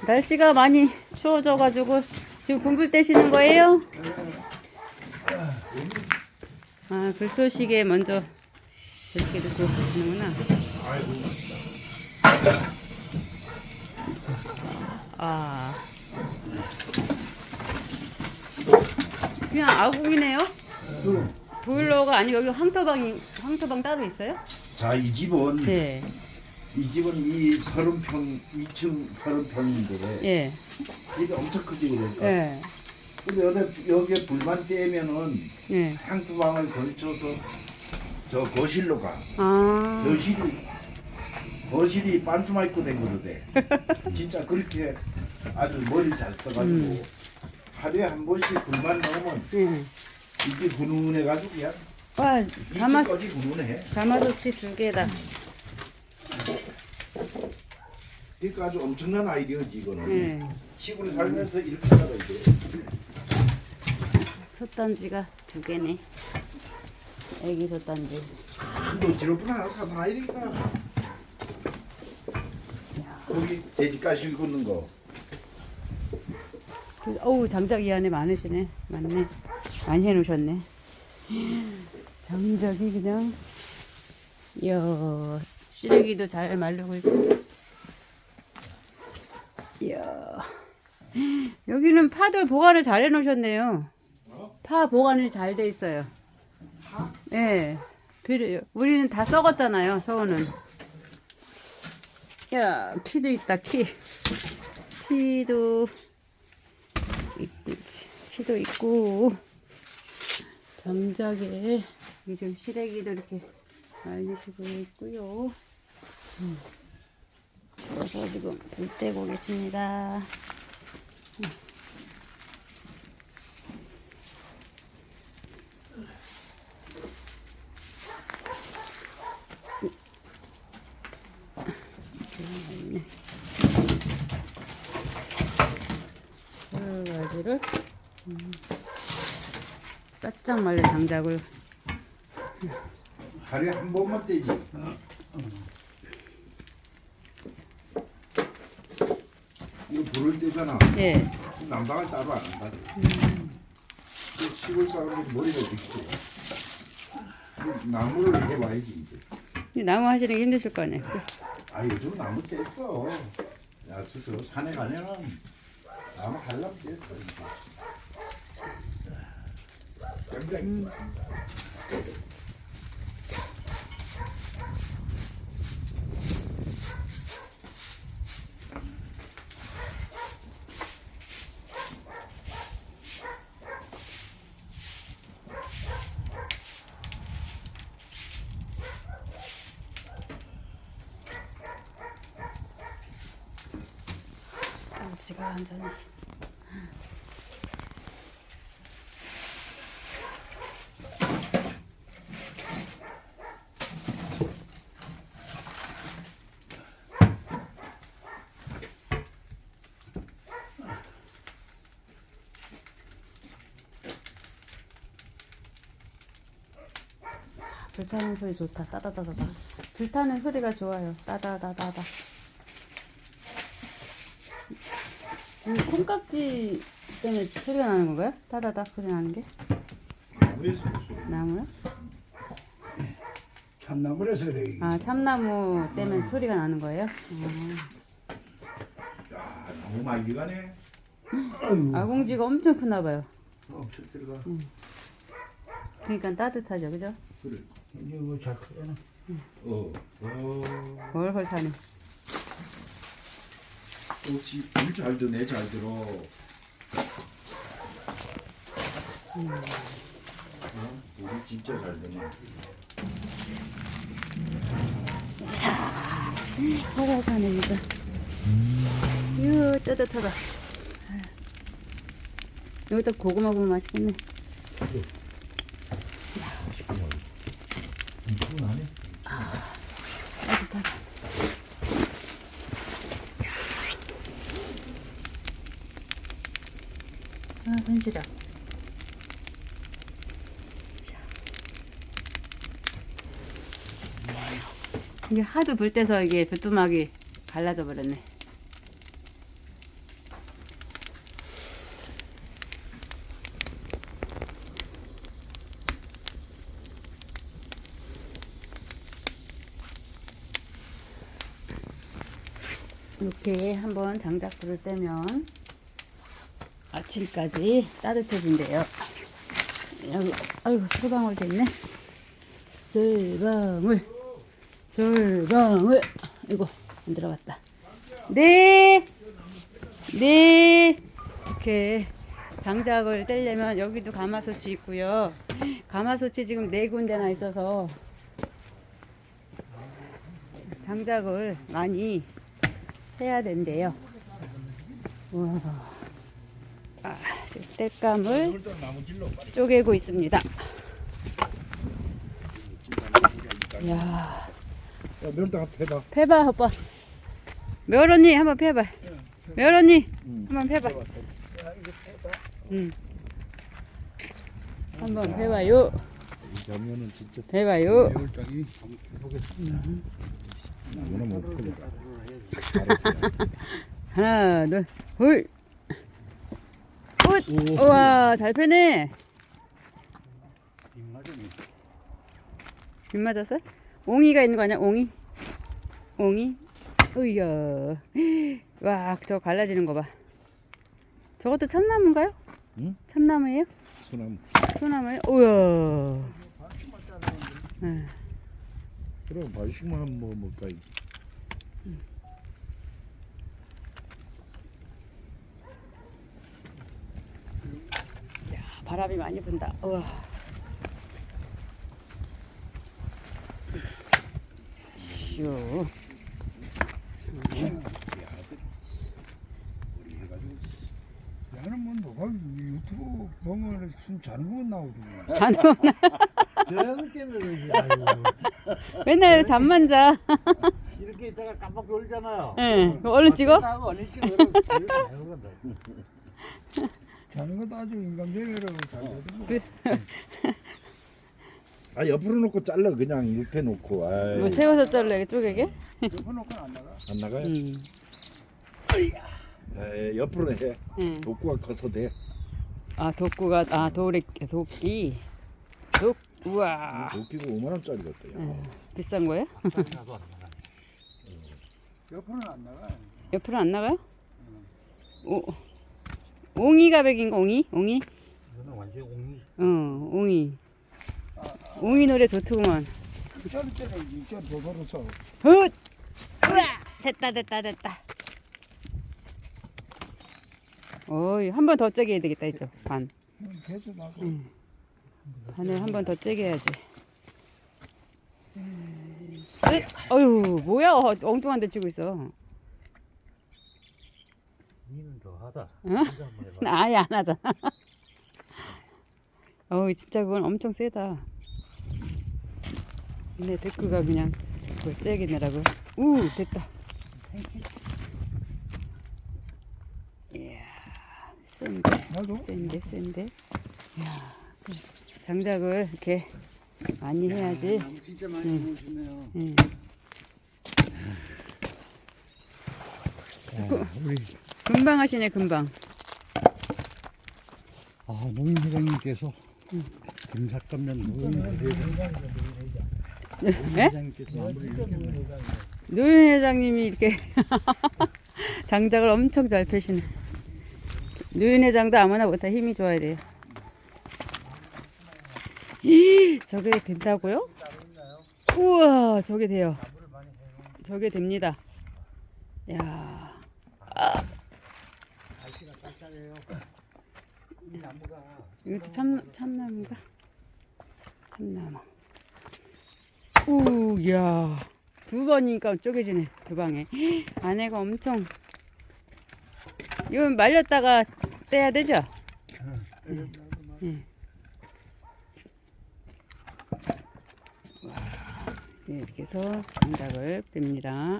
날씨가 많이 추워져가지고 지금 군불 떼시는 거예요? 아, 불쏘시개 먼저 이렇게 넣고 하시는구나. 아, 그냥 아궁이네요? 보일러가 아니고 여기 황토방 따로 있어요? 자, 이 집은 네. 이 집은 이 30평 2층 30평인데 예. 이게 엄청 크지 그러니까. 예. 근데 여기에 불만 떼면은 예. 향수방을 걸쳐서 저 거실로 가. 아. 거실이 반스마이크 된 거로 돼. 진짜 그렇게 아주 머리 잘 써가지고 하루에 한 번씩 불만 넣으면 예. 이게 훈훈해가지고 그냥 와, 이집까지 훈훈해. 가마솥이 2개다. 그러니까 아주 엄청난 아이디어지 이거는. 예. 시골에 살면서 이렇게 살아야 돼. 솥단지가 2개네. 애기 솥단지. 너 지로분 하나 사놔야 되니까. 거기 돼지가시 굽는 거. 어우, 장작 이 안에 많으시네. 많네. 많이 해놓으셨네. 장작이 그냥. 이야, 시래기도 잘 마르고 있고. 이야. 여기는 파도 보관을 잘 해놓으셨네요. 파 보관이 잘 돼 있어요. 예. 네. 우리는 다 썩었잖아요, 서우는. 야, 키도 있다, 키. 키도 있고. 장작에 이제 시래기도 이렇게 말리시고 있고요. 집어서 지금 불 떼고 계십니다. 여러 가지를 바짝 말린 장작을 하루에 한 번만 떼지. 이거 불을 떼잖아. 예. 난방을 따로 안 한다. 그 시골 사람들 머리가 있고 나무를 해봐야지 이제. 이 나무 하시는 게 힘드실 거 아니에요. 그죠? 아 요즘 나무 셌어. 야, 저 산에 가면은 나무 한람 셌어. 굉장히. 지가 완전히 불 타는 소리 좋다. 따다다다다. 불 타는 소리가 좋아요. 따다다다다. 콩깍지 때문에 소리가 나는 건가요? 따다닥 소리 나는 게? 나무에서 소리. 나무요? 참나무라서 그래. 아, 참나무 때문에 소리가 나는 거예요? 야, 너무 많이 들어가네. 아공지가 엄청 크나 봐요. 엄청 들어가. 그러니까 따뜻하죠, 그죠? 그래. 이제 뭐 작잖아. 훨훨 타네. 역시 불잘 드네, 잘 들어. 불이 진짜 잘 드네. 훨훨 타네, 진짜. 이야, 따뜻하다. 여기다 고구마 구우면 맛있겠네. 시원하네. 따뜻하다. 아, 손시려. 이게 하도 불 때서 이게 부뚜막이 갈라져 버렸네. 이렇게 한번 장작불을 떼면 아침까지 따뜻해진대요. 여기 아이고 솔방울 됐네. 솔방울 이거 안 들어갔다. 네 이렇게 장작을 떼려면 여기도 가마솥이 있고요. 가마솥이 지금 4군데나 있어서 장작을 많이 해야 된대요. 와. 지금 땔감을 쪼개고 있습니다. 이야, 야, 멸당 한번 해봐. 패봐 오빠. 멸언니 한번 패봐. 멸언니 한번 패봐. 한번 패봐요. 이 장면은 진짜 패봐요. 매울장이 나무는 못 풀린다. 하나, 둘, 훌. 굿. 우와, 잘 패네. 빗 맞았어? 옹이가 있는 거 아니야? 옹이? 으이야. 와, 저거 갈라지는 거 봐. 저것도 참나무인가요? 응? 참나무예요? 소나무. 소나무예요? 우와. 네. 그럼 반씩만 한번 먹어볼까? 바람이 많이 분다. 우와. 슈. 나는 뭐 누가 유튜브 보면 숨 자는 거 나오더만. 잠 저녁 때문에 그러지. 아이고. 맨날 잠만 자. 이렇게 있다가 깜빡 졸잖아요. 응. 얼른 찍어? 얼른 찍어. 자는 것도 아주 인간적으로 잘 되는 아, 옆으로 놓고 잘라 그냥 이렇게 놓고. 아이, 뭐 세워서 잘라 쪼개게? 거. 안 나가. 안 나가요? 응. 에이, 옆으로 해. 응. 독구가 커서 돼. 아 독구가 도끼. 우와. 독기가 5만 원짜리 같다. 야. 비싼 거예요? 옆으로는 안 나가. 옆으로 안 나가요? 옹이가 백인가 옹이? 이거는 완전 옹이. 옹이. 옹이 노래 좋더구만. 저리 이쪽 도도로서. 훗! 우와! 됐다. 어이, 한 번 더 째게 해야 되겠다, 이쪽. 반. 계속 나고. 반을 한 번 더 째게 해야지. 어휴, 뭐야? 엉뚱한 데 치고 있어. 니는 더 하다. 응? 나 아예 안 하잖아. 어우, 진짜 그건 엄청 세다. 내 데크가 그냥 그걸 째게 내라고. 됐다. 이야, 나도. 센데. 이야, 장작을 이렇게 많이 해야지. 진짜 많이 먹으시네요. 응. 우리 금방 하시네, 금방. 노인 회장님께서 금삭감면 노인 네? 회장님께서 마무리 이렇게 노인 회장님이 이렇게 장작을 엄청 잘 펴시네. 노인 회장도 아무나 못해. 힘이 좋아야 돼요. 저게 된다고요? 우와, 저게 돼요. 저게 됩니다. 야, 이것도 참나무인가? 참나무. 야, 2번이니까 쪼개지네. 2방에. 안에가 엄청. 이건 말렸다가 떼야 되죠? 응. 이렇게 해서 장작을 뗍니다.